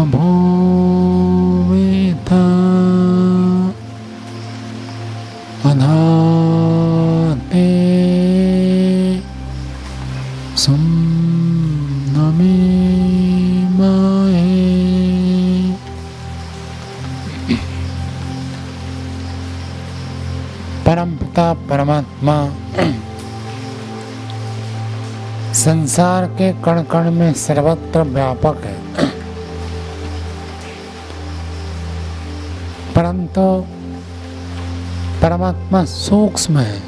भूमिथ अधाते सुम्नमीमहे। परम पिता परमात्मा संसार के कण कण में सर्वत्र व्यापक है, परंतु परमात्मा सूक्ष्म है,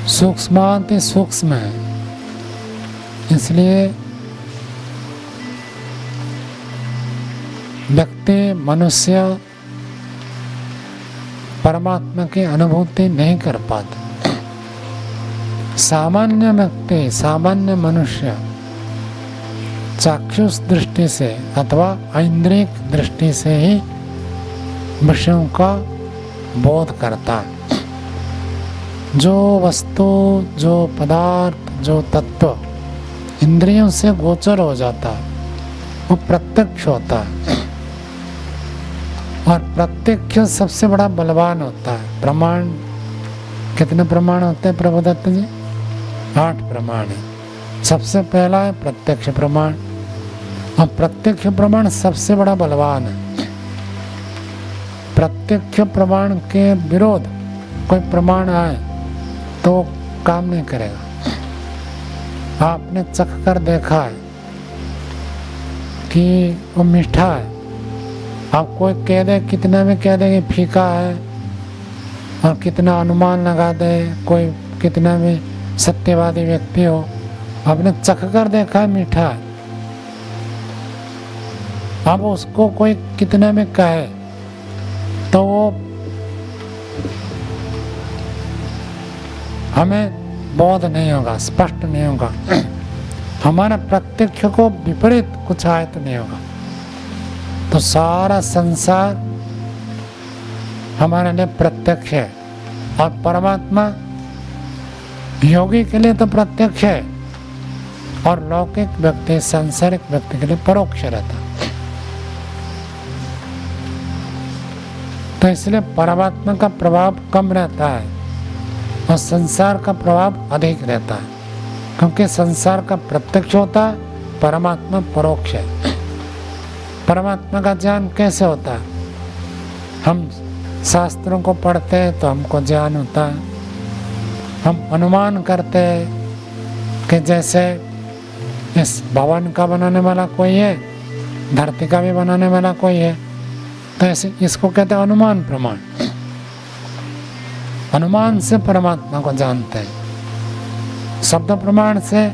सूक्ष्माति सूक्ष्म है। इसलिए व्यक्ति मनुष्य परमात्मा की अनुभूति नहीं कर पाता। सामान्य व्यक्ति, सामान्य मनुष्य चाक्षुष दृष्टि से अथवा ऐन्द्रिक दृष्टि से ही विषयों का बोध करता है। जो वस्तु, जो पदार्थ, जो तत्व इंद्रियों से गोचर हो जाता है वो प्रत्यक्ष होता है, और प्रत्यक्ष सबसे बड़ा बलवान होता है। प्रमाण, कितने प्रमाण होते हैं प्रभुदत्त जी? 8 प्रमाण है। सबसे पहला है प्रत्यक्ष प्रमाण, और प्रत्यक्ष प्रमाण सबसे बड़ा बलवान है। प्रत्यक्ष प्रमाण के विरोध कोई प्रमाण आए तो काम नहीं करेगा। आपने चख कर देखा है कि वो मीठा है, आप कोई कह दे, कितने में कह दे कि फीका है, और कितना अनुमान लगा दे, कोई कितना में सत्यवादी व्यक्ति हो, आपने चख कर देखा है मीठा है, अब उसको कोई कितने में कहे तो वो हमें बोध नहीं होगा, स्पष्ट नहीं होगा। हमारा प्रत्यक्ष को विपरीत कुछ आए तो नहीं होगा। तो सारा संसार हमारे लिए प्रत्यक्ष है, और परमात्मा योगी के लिए तो प्रत्यक्ष है, और लौकिक व्यक्ति, सांसारिक व्यक्ति के लिए परोक्ष रहता। तो इसलिए परमात्मा का प्रभाव कम रहता है और संसार का प्रभाव अधिक रहता है, क्योंकि संसार का प्रत्यक्ष होता है, परमात्मा परोक्ष है। परमात्मा का ज्ञान कैसे होता है? हम शास्त्रों को पढ़ते हैं तो हमको ज्ञान होता है, हम अनुमान करते हैं कि जैसे इस भवन का बनाने वाला कोई है, धरती का भी बनाने वाला कोई है, तो ऐसे इसको कहते हैं अनुमान प्रमाण। अनुमान से परमात्मा को जानते हैं, शब्द प्रमाण से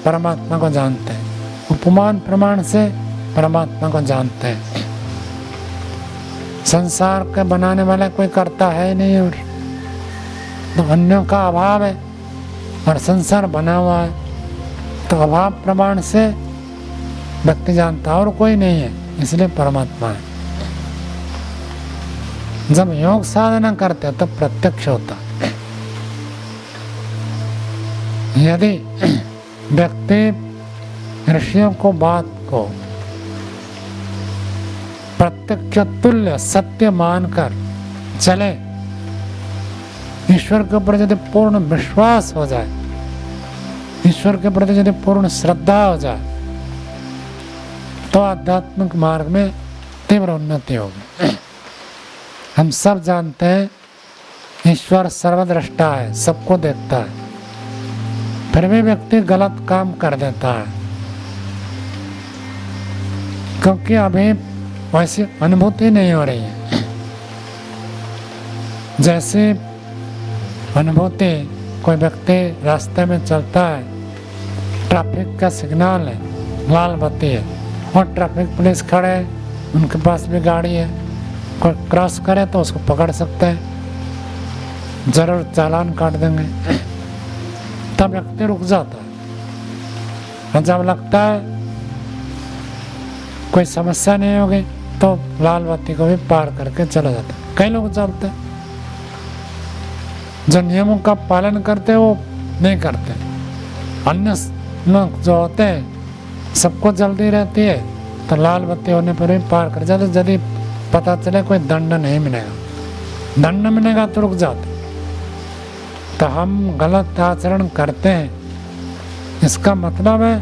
परमात्मा को जानते हैं, उपमान प्रमाण से परमात्मा को जानते हैं। संसार के बनाने वाला कोई करता है नहीं, और तो अन्यों का अभाव है और संसार बना हुआ है, तो अभाव प्रमाण से व्यक्ति जानता है, और कोई नहीं है, इसलिए परमात्मा है। जब योग साधना करते हैं तो प्रत्यक्ष होता है। यदि व्यक्ति ऋषियों को बात को प्रत्यक्ष तुल्य सत्य मानकर चले, ईश्वर के ऊपर यदि पूर्ण विश्वास हो जाए, ईश्वर के प्रति यदि पूर्ण श्रद्धा हो जाए, तो आध्यात्मिक मार्ग में तीव्र उन्नति होगी। हम सब जानते हैं ईश्वर सर्वद्रष्टा है, सबको देखता है, फिर भी व्यक्ति गलत काम कर देता है, क्योंकि अभी वैसी अनुभूति नहीं हो रही है। जैसे अनुभूति, कोई व्यक्ति रास्ते में चलता है, ट्रैफिक का सिग्नल है, लाल बत्ती है, और ट्रैफिक पुलिस खड़े, उनके पास भी गाड़ी है, कोई क्रॉस करे तो उसको पकड़ सकते हैं, जरूर चालान काट देंगे। तब व्यक्ति रुक जाता है, और जब लगता है कोई समस्या नहीं होगी तो लाल बत्ती को भी पार करके चला जाता है। कई लोग चलते हैं, जो नियमों का पालन करते हैं वो नहीं करते। अन्य लोग जो होते हैं, सबको जल्दी रहती है तो लाल बत्ती होने पर भी पार कर जाते। यदि पता चले कोई दंड नहीं मिलेगा, दंड मिलेगा तो रुक जाते। तो हम गलत आचरण करते हैं, इसका मतलब है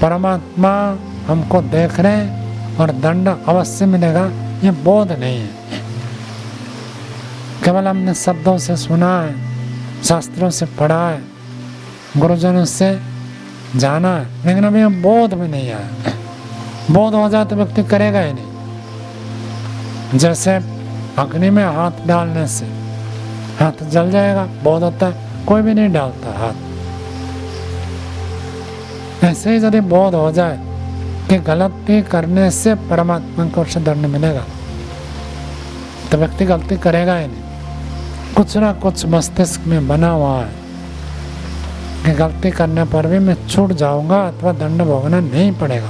परमात्मा हमको देख रहे हैं और दंड अवश्य मिलेगा, ये बोध नहीं है। केवल हमने शब्दों से सुना है, शास्त्रों से पढ़ा है, गुरुजनों से जाना है, लेकिन अभी बोध में नहीं आया। बोध हो जाए तो व्यक्ति करेगा ही नहीं। जैसे अग्नि में हाथ डालने से हाथ जल जाएगा, बोध होता है, कोई भी नहीं डालता हाथ। ऐसे ही यदि बोध हो जाए कि गलती करने से परमात्मा को दंड मिलेगा, तो व्यक्ति गलती करेगा ही नहीं। कुछ ना कुछ मस्तिष्क में बना हुआ है कि गलती करने पर भी मैं छूट जाऊंगा अथवा दंड भोगना नहीं पड़ेगा,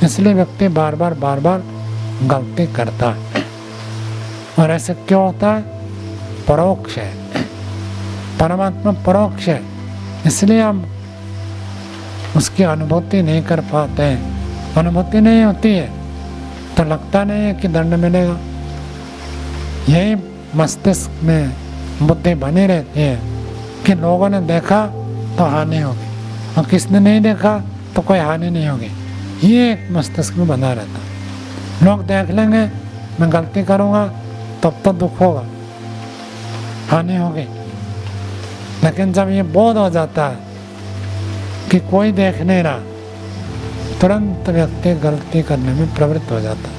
इसलिए व्यक्ति बार बार गलती करता है। और ऐसे क्यों होता है? परोक्ष है, परमात्मा परोक्ष है, इसलिए हम उसकी अनुभूति नहीं कर पाते हैं। अनुभूति नहीं होती है तो लगता नहीं है कि दंड मिलेगा। यही मस्तिष्क में बुद्धि बनी रहती है कि लोगों ने देखा तो हानि होगी और किसने नहीं देखा तो कोई हानि नहीं होगी। ये एक मस्तिष्क में बना रहता है। लोग देख लेंगे, मैं गलती करूँगा तब तो दुख होगा, हानि होगी। लेकिन जब ये बोध हो जाता है कि कोई देख नहीं रहा, तुरंत व्यक्ति गलती करने में प्रवृत्त हो जाता है।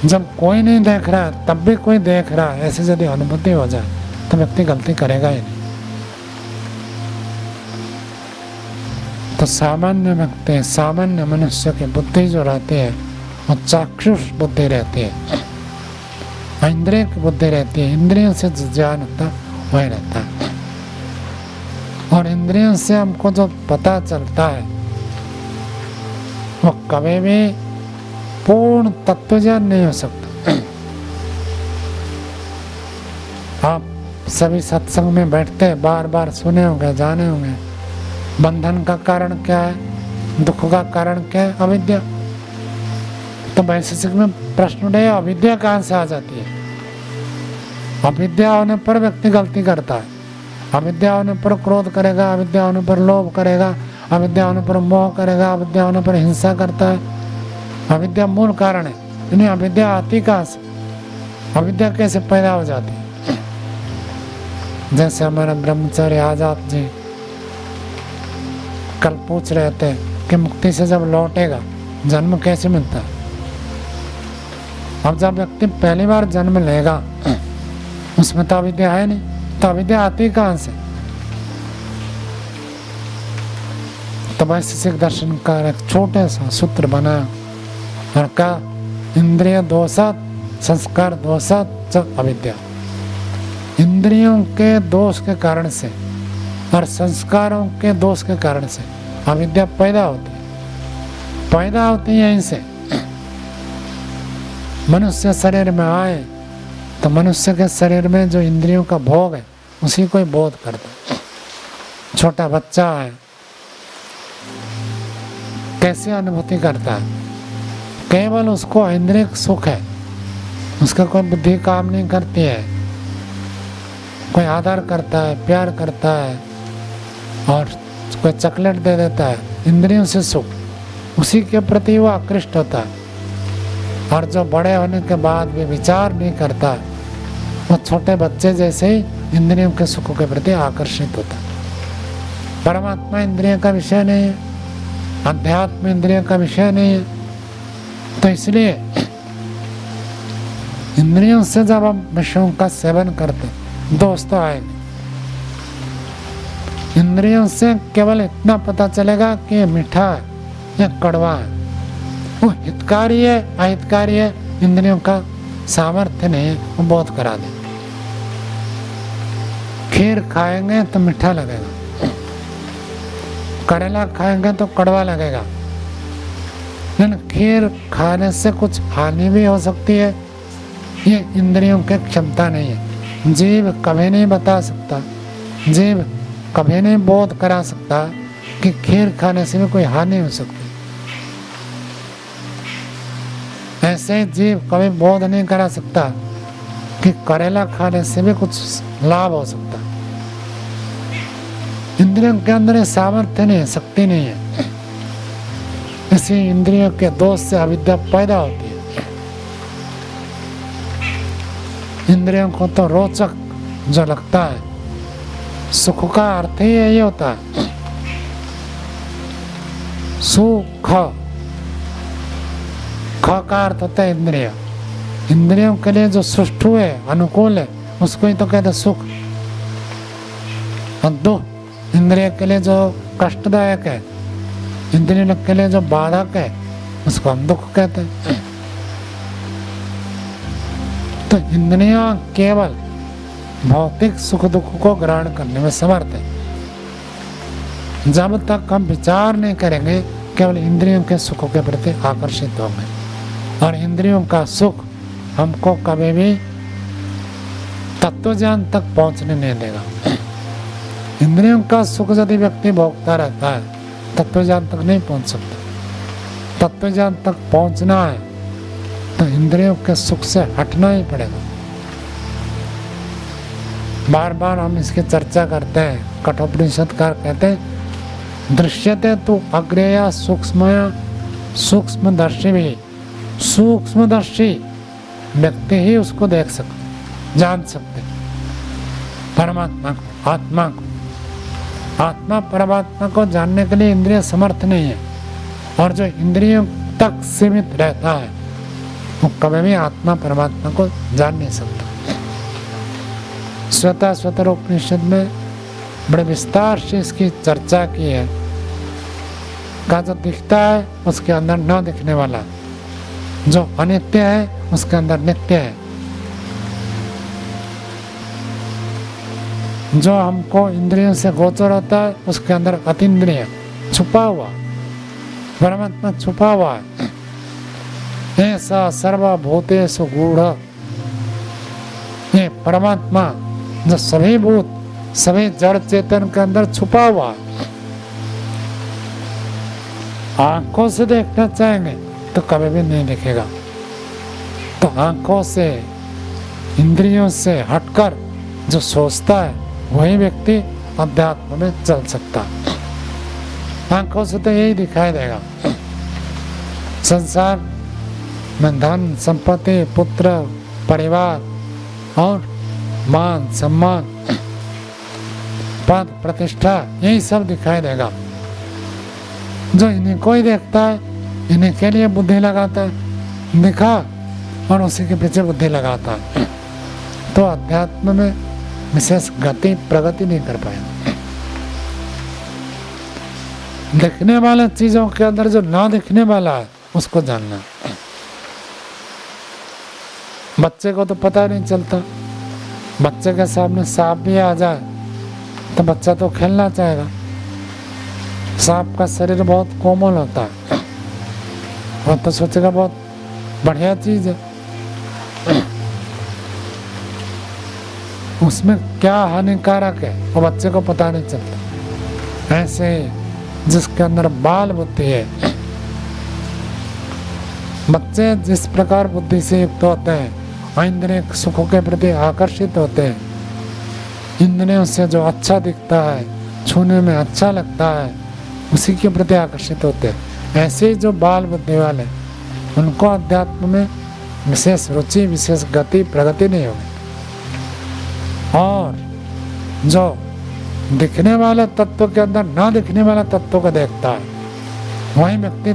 जब कोई नहीं देख रहा है तब भी कोई देख रहा है, ऐसे यदि अनुभूति हो जाए तो व्यक्ति गलती करेगा ही नहीं। तो सामान्य व्यक्ति, सामान्य मनुष्य की बुद्धि जो रहती है वो चाक्षुष बुद्धि रहती है, इंद्रिय की बुद्धि रहती है। इंद्रियों से जो ज्ञान होता वही रहता है, और इंद्रियों से हमको जो पता चलता है वो कभी भी पूर्ण तत्व ज्ञान नहीं हो सकता। आप सभी सत्संग में बैठते बार बार सुने होंगे, जाने होंगे, बंधन का कारण क्या है, दुख का कारण क्या है? अविद्या। तो वैशेषिक में प्रश्न उठे, अविद्या कहाँ से आ जाती है? अविद्या होने पर व्यक्ति गलती करता है। अविद्या होने पर क्रोध करेगा, अविद्या होने पर लोभ करेगा, अविद्या होने पर मोह करेगा, अविद्या होने पर हिंसा करता है। अविद्या मूल कारण है। यानी अविद्या आती कहाँ से? अविद्या कैसे पैदा हो जाती है? जैसे हमारे ब्रह्मचारी आजाद जी कल पूछ रहे थे कि मुक्ति से जब लौटेगा जन्म कैसे मिलता है। अब जब व्यक्ति पहली बार जन्म लेगा उसमें तो अविद्या है नहीं, तो अविद्या आती कहाँ से? तो वैशेषिक दर्शन का एक छोटे सा सूत्र बना और कहा, इंद्रिय दोषात संस्कार दोषात च अविद्या। इंद्रियों के दोष के कारण से और संस्कारों के दोष के कारण से अविद्या पैदा होती है। पैदा होती है इनसे। मनुष्य शरीर में आए तो मनुष्य के शरीर में जो इंद्रियों का भोग है उसी को ही बोध करता है। छोटा बच्चा है, कैसे अनुभूति करता है? केवल उसको इंद्रिय सुख है, उसका कोई बुद्धि काम नहीं करती है। कोई आदर करता है, प्यार करता है और कोई चॉकलेट दे देता है, इंद्रियों से सुख, उसी के प्रति वो आकृष्ट होता है। और जो बड़े होने के बाद भी विचार नहीं करता, वो छोटे बच्चे जैसे ही इंद्रियों के सुखों के प्रति आकर्षित होता है। परमात्मा इंद्रियों का विषय नहीं है, अध्यात्म इंद्रियों का विषय नहीं है। तो इसलिए इंद्रियों से जब हम विषयों का सेवन करते दोस्तों आएंगे, इंद्रियों से केवल इतना पता चलेगा कि ये मीठा है या कड़वा है, वो हितकारी है अहितकारी है, इंद्रियों का सामर्थ्य नहीं है वो बोध करा दे। खीर खाएंगे तो मीठा लगेगा, करेला खाएंगे तो कड़वा लगेगा, लेकिन खीर खाने से कुछ हानि भी हो सकती है, ये इंद्रियों की क्षमता नहीं है। जीव कभी नहीं बता सकता, जीव कभी नहीं बोध करा सकता कि खीर खाने से भी कोई हानि हो सकती। ऐसे जीव कभी बोध नहीं करा सकता कि करेला खाने से भी कुछ लाभ हो सकता। इंद्रियों के अंदर ये सामर्थ्य नहीं है, शक्ति नहीं है। इसी इंद्रियों के दोष से अविद्या पैदा होती है। इंद्रियों को तो रोचक जो लगता है, सुख का अर्थ ही यही होता है, सुख। ख का अर्थ होता है इंद्रिय। इंद्रियों के लिए जो सुष्ठु है, अनुकूल है, उसको ही तो कहते हैं सुख। और दुख इंद्रिय के लिए जो कष्टदायक है, इंद्रियों के लिए जो बाधक है, उसको हम दुख कहते हैं। तो इंद्रियां केवल भौतिक सुख दुख को ग्रहण करने में समर्थ है। जब तक हम विचार नहीं करेंगे, केवल इंद्रियों के सुखों के प्रति आकर्षित होंगे, और इंद्रियों का सुख हमको कभी भी तत्वज्ञान तक पहुंचने नहीं देगा। इंद्रियों का सुख यदि व्यक्ति भोगता रहता है, तत्वज्ञान तक नहीं पहुंच सकता। तत्वज्ञान तक पहुंचना है तो इंद्रियों के सुख से हटना ही पड़ेगा। बार बार हम इसकी चर्चा करते हैं। कठोपनिषदकार कहते हैं, दृश्यते तो अग्रेया सूक्ष्मया सूक्ष्मदर्शी भी। सूक्ष्मदर्शी व्यक्ति ही उसको देख सकते, जान सकते, परमात्मा को, आत्मा को। आत्मा परमात्मा को जानने के लिए इंद्रिय समर्थ नहीं है, और जो इंद्रियों तक सीमित रहता है वो कभी भी आत्मा परमात्मा को जान नहीं सकता। स्वतः स्वतः उपनिषद में बड़े विस्तार से इसकी चर्चा की है। का जो दिखता है उसके अंदर न दिखने वाला, जो अनित्य है उसके अंदर नित्य है, जो हमको इंद्रियों से गोचर होता है उसके अंदर अतीन्द्रिय छुपा हुआ, परमात्मा छुपा हुआ है। ऐसा सर्वभूतेषु गूढ़, ये परमात्मा जो सभी भूत सभी जड़ चेतन के अंदर छुपा हुआ है। आंखों से देखना चाहेंगे तो कभी भी नहीं दिखेगा। तो आंखों से, इंद्रियों से हटकर जो सोचता है वही व्यक्ति अध्यात्म में चल सकता है। आंखों से तो यही दिखाई देगा। संसार में धन संपत्ति, पुत्र, परिवार और मान सम्मान, पद प्रतिष्ठा, यही सब दिखाई देगा। जो इन्हीं को ही देखता है, इन्हीं के लिए बुद्धि लगाता है, दिखा और उसी के पीछे बुद्धि लगाता है, तो अध्यात्म में विशेष गति प्रगति नहीं कर पाएगा। दिखने वाले चीजों के अंदर जो ना दिखने वाला है उसको जानना। बच्चे को तो पता नहीं चलता, बच्चे के सामने सांप भी आ जाए तो बच्चा तो खेलना चाहेगा। सांप का शरीर बहुत कोमल होता है, वो तो सोचेगा बहुत बढ़िया चीज है, उसमें क्या हानिकारक है वो बच्चे को पता नहीं चलता। ऐसे जिसके अंदर बाल बुद्धि है, बच्चे जिस प्रकार बुद्धि से युक्त होते हैं, इंद्रिय सुखों के प्रति आकर्षित होते हैं, इंद्रियों से जो अच्छा दिखता है, छूने में अच्छा लगता है, उसी के प्रति आकर्षित होते हैं। ऐसे ही जो बाल बुद्धि वाले, उनको अध्यात्म में विशेष रुचि, विशेष गति प्रगति नहीं होगी। और जो दिखने वाले तत्व के अंदर ना दिखने वाला तत्व को देखता है, वही व्यक्ति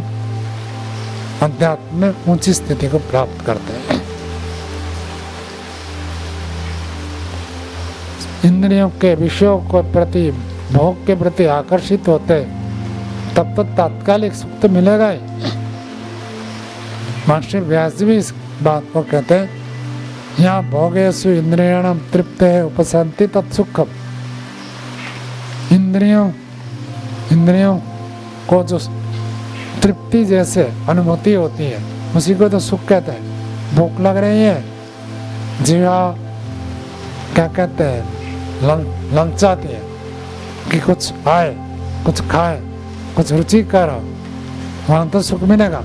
अध्यात्म में ऊंची स्थिति को प्राप्त करते हैं। इंद्रियों के विषयों को प्रति, भोग के प्रति आकर्षित होते, तब तो तात्कालिक सुख तो मिलेगा ही। महर्षि व्यास जी भी इस बात को कहते हैं, यहाँ भोगेषु इंद्रियाणाम तृप्ते उपशांति तत्सुखम। इंद्रियों को जो तृप्ति जैसे अनुभूति होती है उसी को तो सुख कहते हैं। भूख लग रही है, जीवा क्या कहते हैं, ललचाती है कि कुछ आए, कुछ खाए, कुछ रुचि करो, वहां तो सुख मिलेगा।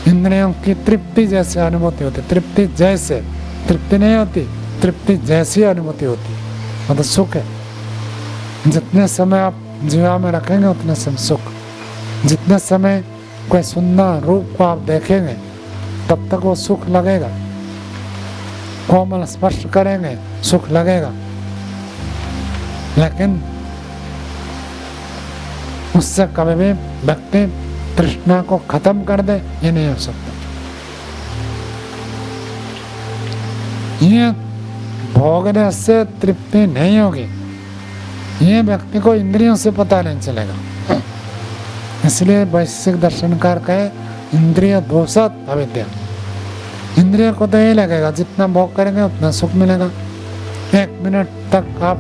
इंद्रियों की तृप्ति जैसे अनुभूति होती, तृप्ति जैसे, तृप्ति नहीं होती, तृप्ति जैसी अनुभूति होती, मतलब सुख है। जितने समय आप जीवा में रखेंगे उतने समय सुख, जितने समय कोई सुंदर रूप को आप देखेंगे तब तक वो सुख लगेगा, कोमल स्पर्श करेंगे सुख लगेगा, लेकिन उससे कभी भी व्यक्ति तृष्णा को खत्म कर दे, ये नहीं हो सकता। ये भोगने से तृप्ति नहीं होगी, ये व्यक्ति को इंद्रियों से पता नहीं चलेगा। इसलिए वैश्विक दर्शनकार कहे इंद्रिय दोषात अविद्या। इंद्रिय को तो ये लगेगा जितना भोग करेंगे उतना सुख मिलेगा। 1 मिनट तक आप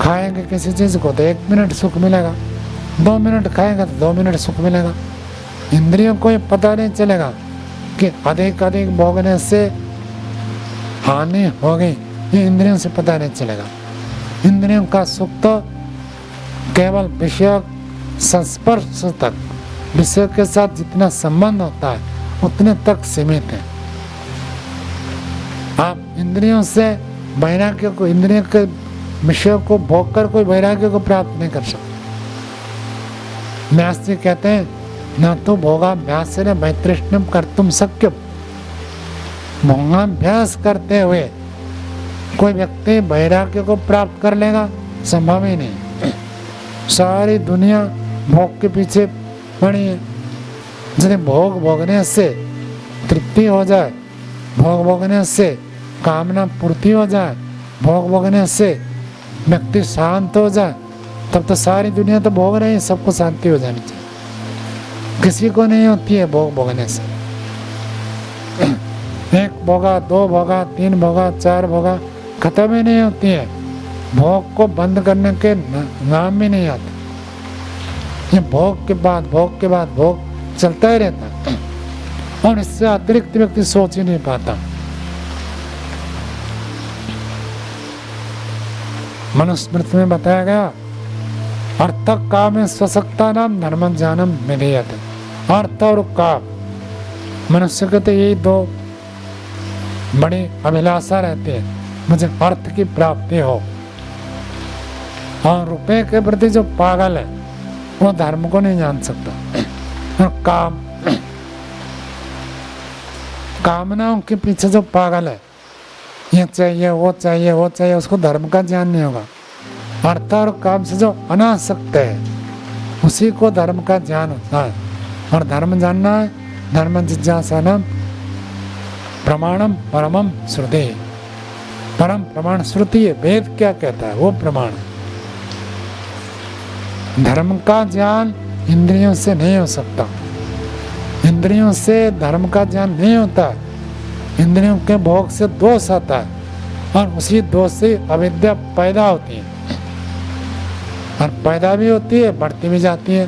खाएंगे किसी चीज को तो 1 मिनट सुख मिलेगा, 2 मिनट खाएंगे तो 2 मिनट सुख मिलेगा। इंद्रियों को ये पता नहीं चलेगा कि अधिक अधिक भोगने से हानि हो गई, ये इंद्रियों से पता नहीं चलेगा। इंद्रियों का सुख तो केवल विषय संस्पर्श तक, विषय के साथ जितना संबंध होता है उतने तक सीमित है। आप इंद्रियों से वैराग्य को, इंद्रियों के विषयों को भोग कर कोई वैराग्य को प्राप्त नहीं कर सकते। व्यास जी कहते हैं न तो भोगाभ्यास ने मैतृष्णम कर्तुम शक्यम। भोगाभ्यास करते हुए कोई व्यक्ति वैराग्य को प्राप्त कर लेगा, संभव ही नहीं। सारी दुनिया भोग के पीछे पड़ी है। यदि भोग भोगने से तृप्ति हो जाए, भोग भोगने से कामना पूर्ति हो जाए, भोग भोगने से व्यक्ति शांत हो जाए, तब तो सारी दुनिया तो भोग रही है, सबको शांति हो जानी चाहिए। किसी को नहीं होती है भोग भोगने से। 1 भोगा, 2 भोगा, 3 भोगा, 4 भोगा, खत्म ही नहीं होती है। भोग को बंद करने के नाम भी नहीं आते। ये भोग के बाद भोग के बाद भोग चलता ही रहता है और इससे अतिरिक्त व्यक्ति सोच ही नहीं पाता। मनुस्मृति में बताया गया अर्थ काम में स्वसक्ता नाम धर्म ज्ञानम विधेयते। अर्थ और काम, मनुष्य के तो यही 2 बड़ी अभिलाषा रहती है, मुझे अर्थ की प्राप्ति हो। और रुपए के प्रति जो पागल है वो धर्म को नहीं जान सकता। और कामनाओं के पीछे जो पागल है, ये चाहिए वो चाहिए वो चाहिए, उसको धर्म का ज्ञान नहीं होगा। अर्थ और काम से जो अनासक्त है उसी को धर्म का ज्ञान होता है। और धर्म जानना है, धर्म जिज्ञासानम प्रमाणम परमम श्रुति। परम प्रमाण श्रुति है, वेद क्या कहता है वो प्रमाण है। धर्म का ज्ञान इंद्रियों से नहीं हो सकता, इंद्रियों से धर्म का ज्ञान नहीं होता। इंद्रियों के भोग से दोष आता है और उसी दोष से अविद्या पैदा होती है, और पैदा भी होती है, बढ़ती भी जाती है।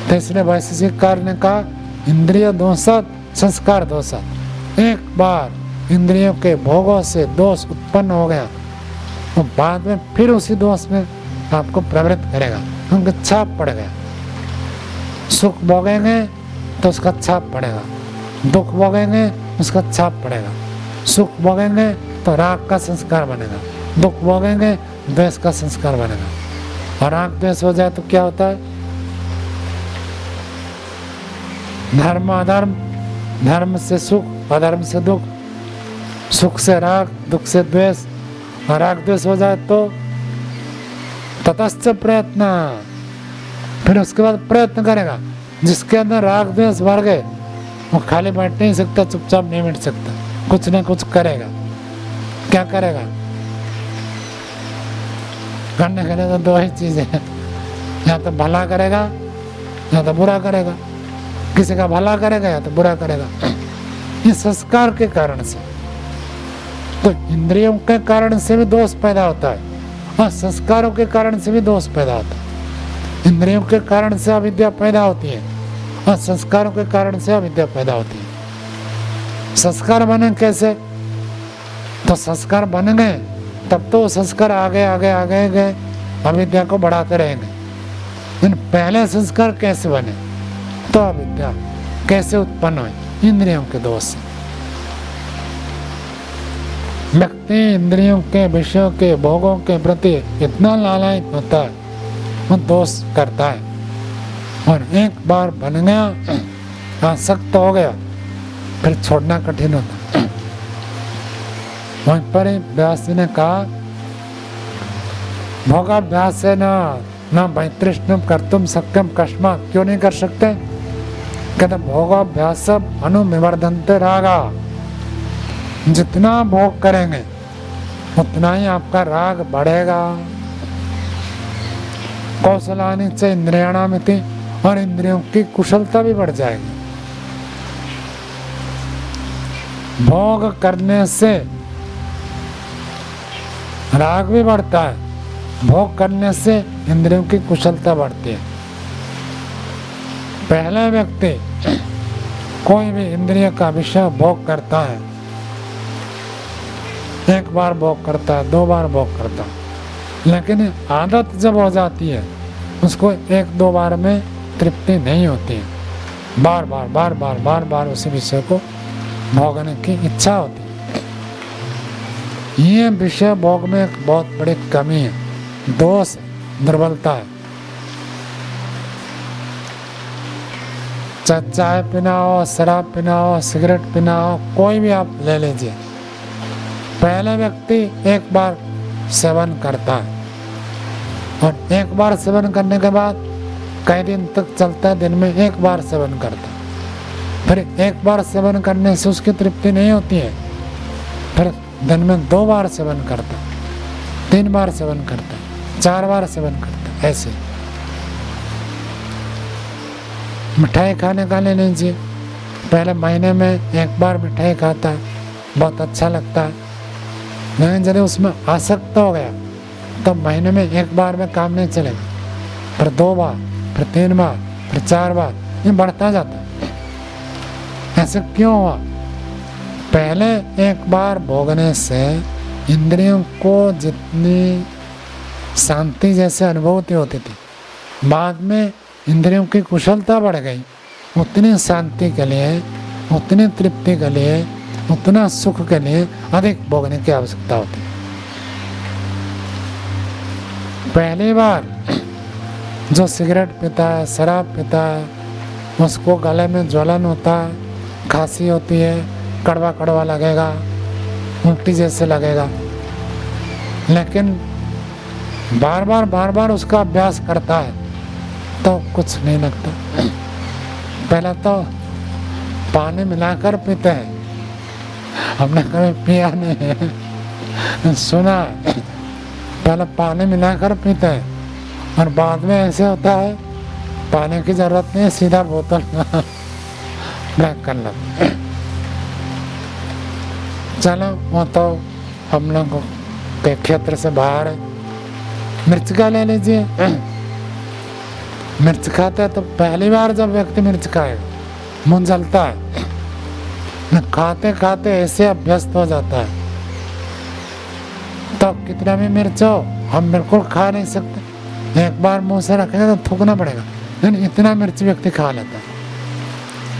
तो इसलिए वैशेषिककार ने कहा इंद्रिय दोषात संस्कार दोषात। एक बार इंद्रियों के भोगों से दोष उत्पन्न हो गया तो बाद में फिर उसी दोष में आपको प्रवृत्त करेगा, क्योंकि छाप पड़ गया। सुख भोगेंगे तो उसका छाप पड़ेगा, दुख भोगेंगे उसका छाप पड़ेगा। सुख भोगेंगे तो राग का संस्कार बनेगा, दुख भोगेंगे द्वेष का संस्कार बनेगा। और राग द्वेष हो जाए तो क्या होता है? धर्म अधर्म, धर्म से सुख अधर्म से दुख, सुख से राग दुख से द्वेष। और राग द्वेष हो जाए तो ततश्च प्रयत्न, फिर उसके बाद प्रयत्न करेगा। जिसके अंदर राग द्वेष भर गए वो खाली बैठ नहीं सकता, चुपचाप नहीं बैठ सकता, कुछ ना कुछ करेगा। क्या करेगा? करने के लिए तो 2 ही चीजें हैं, या तो भला करेगा या तो बुरा करेगा। किसी का भला करेगा या तो बुरा करेगा। ये संस्कार के कारण से, तो इंद्रियों के कारण से भी दोष पैदा होता है और संस्कारों के कारण से भी दोष पैदा होता है। इंद्रियों के कारण से अविद्या पैदा होती है और संस्कारों के कारण से अविद्या पैदा होती है। संस्कार बने कैसे? तो संस्कार बन गए तब तो संस्कार आगे आगे आगे गए, अविद्या को बढ़ाते रहेंगे। इन पहले संस्कार कैसे बने, तो अविद्या कैसे उत्पन्न हुई, इंद्रियों के दोष से। व्यक्ति इंद्रियों के, विषयों के, भोगों के प्रति इतना लालयित होता है, वो दोष करता है, और एक बार बन गया, आसक्त हो गया, फिर छोड़ना कठिन होता है। वहीं पर व्यास जी ने कहा, भोगाभ्यास से न वैतृष्ण्यम कर्तुम सक्यम कस्मा, क्यों नहीं कर सकते? कहते भोगाभ्यास अनुनिवर्धन्ते रागा, जितना भोग करेंगे उतना ही आपका राग बढ़ेगा। कौशलानि च इंद्रियाणामिति, और इंद्रियों की कुशलता भी बढ़ जाएगी। भोग करने से राग भी बढ़ता है, भोग करने से इंद्रियों की कुशलता बढ़ती है। पहला व्यक्ति कोई भी इंद्रिय का विषय भोग करता है, एक बार भोग करता है, 2 बार भोग करता है, लेकिन आदत जब हो जाती है उसको 1-2 बार में तृप्ति नहीं होती है, बार बार बार बार बार बार उसी विषय को भोगने की इच्छा होती है। ये विषय भोग में एक बहुत बड़ी कमी है, दोष, दुर्बलता है। चाय पीना हो, शराब पीना हो, सिगरेट पीना हो, कोई भी आप ले लीजिए, पहले व्यक्ति एक बार सेवन करता है, और एक बार सेवन करने के बाद कई दिन तक चलता है, दिन में 1 बार सेवन करता है, फिर 1 बार सेवन करने से उसकी तृप्ति नहीं होती है, फिर दिन में 2 बार सेवन करता है, 3 बार सेवन करता है, 4 बार सेवन करता है। ऐसे मिठाई खाने का ले लीजिए, पहले महीने में 1 बार मिठाई खाता है, बहुत अच्छा लगता है, लेकिन यदि उसमें आसक्त हो गया तो महीने में 1 बार में काम नहीं चलेगा, फिर 2 बार, फिर 3 बार, फिर 4 बार, ये बढ़ता जाता है। ऐसे क्यों हुआ? पहले 1 बार भोगने से इंद्रियों को जितनी शांति जैसे अनुभूति होती थी, बाद में इंद्रियों की कुशलता बढ़ गई, उतनी शांति के लिए, उतनी तृप्ति के लिए, उतना सुख के लिए अधिक भोगने की आवश्यकता होती है। पहली बार जो सिगरेट पीता है, शराब पीता है, उसको गले में ज्वलन होता है, खांसी होती है, कड़वा कड़वा लगेगा, उल्टी जैसे लगेगा, लेकिन बार बार उसका अभ्यास करता है तो कुछ नहीं लगता। पहले तो पानी मिलाकर पीते हैं, हमने कभी पिया नहीं है, सुना है, पहले पानी मिलाकर पीते हैं, और बाद में ऐसे होता है पानी की जरूरत नहीं, सीधा बोतल पैक कर लेते। चलो वो तो हम लोग के क्षेत्र से बाहर है। मिर्च का ले लीजिए, मिर्च खाते हैं तो पहली बार जब व्यक्ति मिर्च खाएगा मुंह जलता है, खाते खाते ऐसे अभ्यस्त हो जाता है, तो कितना भी मिर्च हो हम बिल्कुल खा नहीं सकते, एक बार मुंह से रखेगा तो थूकना पड़ेगा, लेकिन इतना मिर्च व्यक्ति खा लेता है।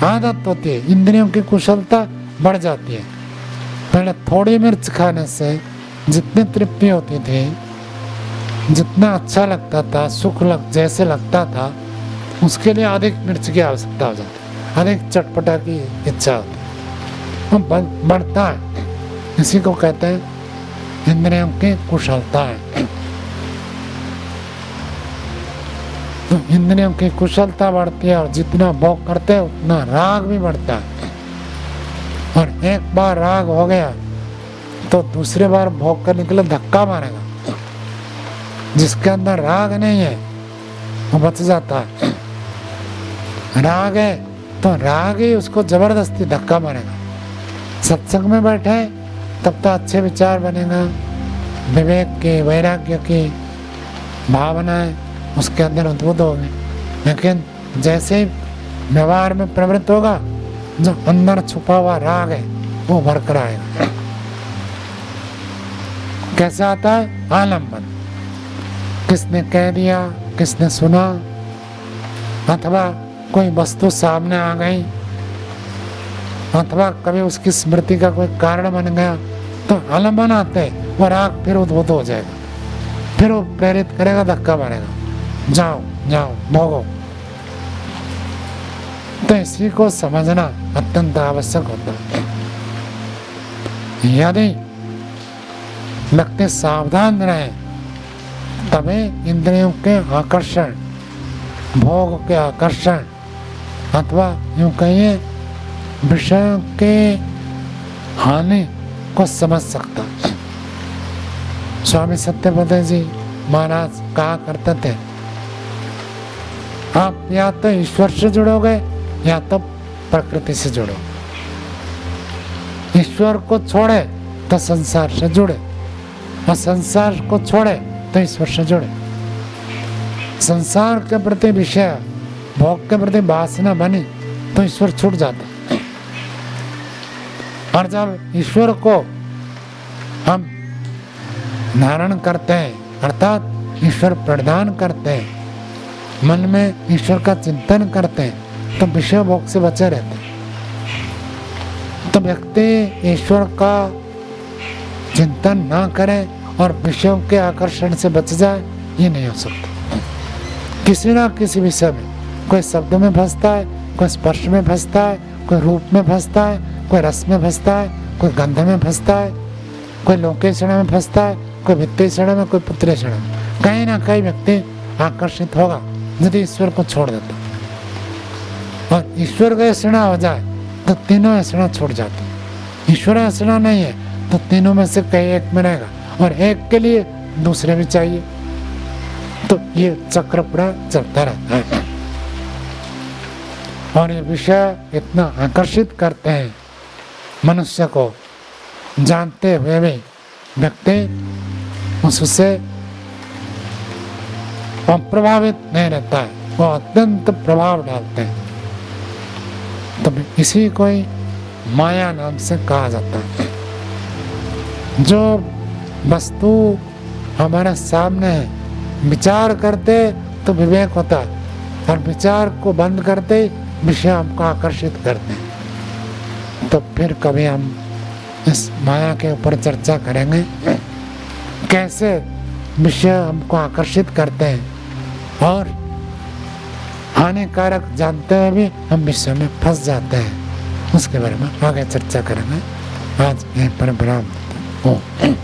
आदत होती है, इंद्रियों की कुशलता बढ़ जाती है। पहले थोड़ी मिर्च खाने से जितनी तृप्ति होती थी, जितना अच्छा लगता था, सुख जैसे लगता था, उसके लिए अधिक मिर्च की आवश्यकता हो जाती है, अधिक चटपटा की इच्छा होती है, बढ़ता है। इसी को कहते हैं इंद्रियों की कुशलता है। तो इंद्रियों की कुशलता बढ़ती है, और जितना भोग करते हैं उतना राग भी बढ़ता है, और एक बार राग हो गया तो दूसरे बार भोग करने के लिए धक्का मारेगा। जिसके अंदर राग नहीं है वो बच जाता है, राग है तो राग ही उसको जबरदस्ती धक्का मारेगा। सत्संग में बैठे तब तो अच्छे विचार बनेगा, विवेक की, वैराग्य की भावनाएं उसके अंदर उद्भूत होगी, लेकिन जैसे ही व्यवहार में प्रवृत्त होगा, जो अंदर छुपा हुआ राग है वो भरकर आएगा। कैसे आता है? आलम्बन। किसने कह दिया, किसने सुना, अथवा कोई वस्तु सामने आ गई, अथवा कभी उसकी स्मृति का कोई कारण बन गया, तो आलम्बन आते वो राग फिर उद्भूत हो जाएगा, फिर वो प्रेरित करेगा, धक्का मारेगा, जाओ जाओ भोगो। तो इसी को समझना अत्यंत आवश्यक होता है। यदि व्यक्ति सावधान रहे तभी इंद्रियों के आकर्षण, भोग के आकर्षण, अथवा यूं कहिए विषयों के हानि को समझ सकता। स्वामी सत्यव्रत जी महाराज कहा करते थे, आप या तो ईश्वर से जुड़ोगे या तो प्रकृति से जुड़ो। ईश्वर को छोड़े तो संसार से जुड़े, और संसार को छोड़े तो ईश्वर से जुड़े। संसार के प्रति विषय, भोग के प्रति वासना बनी तो ईश्वर छूट जाता। और जब ईश्वर को हम धारण करते हैं, अर्थात ईश्वर प्रदान करते हैं, मन में ईश्वर का चिंतन करते हैं, तो विषय भोग से बचे रहते हैं। तो व्यक्ति ईश्वर का चिंतन ना करे और विषयों के आकर्षण से बच जाए, ये नहीं हो सकता। किसी ना किसी विषय में, कोई शब्द में फंसता है, कोई स्पर्श में फंसता है, कोई रूप में फंसता है, कोई रस में फंसता है, कोई गंध में फंसता है, कोई लोकेशण में फंसता है, कोई वित्तेषण में, कोई पुत्रेषण में। कहीं ना कहीं व्यक्ति आकर्षित होगा यदि ईश्वर को छोड़ देता। और ईश्वर का ऐसा हो जाए तो तीनों ऐसा छूट जाते। ईश्वर ऐसा नहीं है तो तीनों में से कहीं एक में रहेगा, और एक के लिए दूसरे भी चाहिए, तो ये चक्र पूरा चलता रहता है। और ये विषय इतना आकर्षित करते हैं मनुष्य को, जानते हुए भी व्यक्ति उससे अप्रभावित नहीं रहता है, वो अत्यंत प्रभाव डालते हैं। तो इसी को ही माया नाम से कहा जाता है। जो वस्तु हमारे सामने है, विचार करते तो विवेक होता है, और विचार को बंद करते विषय हमको आकर्षित करते हैं। तो फिर कभी हम इस माया के ऊपर चर्चा करेंगे, कैसे विषय हमको आकर्षित करते हैं, और हानिकारक जानते हुए भी हम विषय में फंस जाते हैं। उसके बारे में आगे चर्चा करेंगे। आज यहीं पर विराम देते हैं।